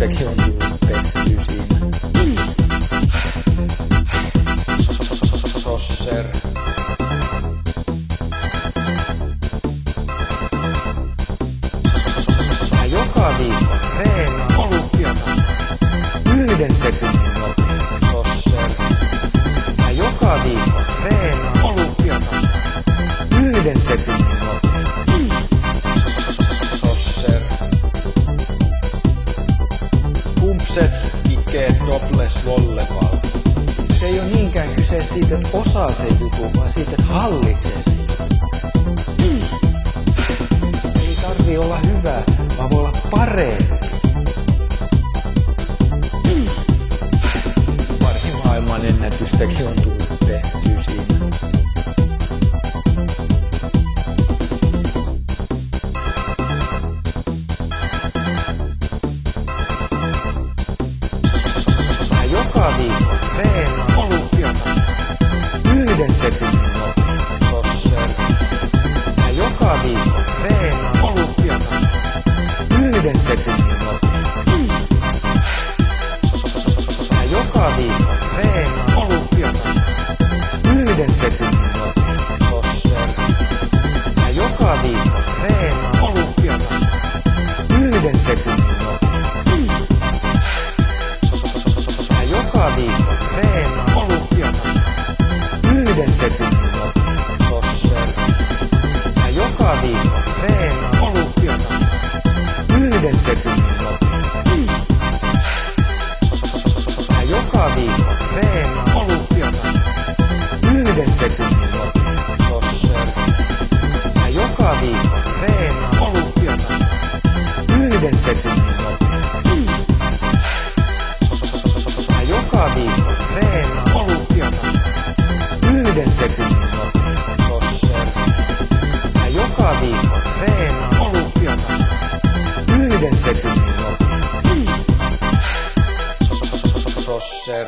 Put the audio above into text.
Sitäkin on tullut tehtyä siinä. Sosser. Mä joka viikko treenaan olympiatasolla 1 sekunnin nopeasti. Sosser. Mä joka viikko treenaan olympiatasolla 1 sekunnin nopeasti. Sosser. Pumpsets, ikee, topless, volleyball. Se ei oo niinkään kyse siitä, että osaa se juttu, vaan siitä, että hallitsee se. Ei tarvii olla hyvä, vaan voi olla parempi. Pari maailman ennätystäkin on tullut tehtyä siinä. Mä joka viikko treenaan olympiatasolla 1 sekunnin nopeasti. Sosser. Mä joka viikko treenaan olympiatasolla 1 sekunnin nopeasti. Mä joka viikko treenaan olympiatasolla 1 sekunnin nopeasti. Sosser. Mä joka viikko treenaan olympiatasolla 1 sekunnin nopeasti. Mä joka viikko treenaan olympiatasolla 1 sekunnin nopeasti. Sosser. Mä joka viikko treenaan olympiatasolla 1 sekunnin nopeasti. Mä joka viikko treenaan olympiatasolla 1 sekunnin nopeasti. Sosser. Mä joka viikko treenaan olympiatasolla 1 sekunnin nopeasti. Mä joka viikko treenaan olympiatasolla 1 sekunnin nopeasti. Sosser. Mä joka viikko treenaan olympiatasolla 1 sekunnin nopeasti. Sosser.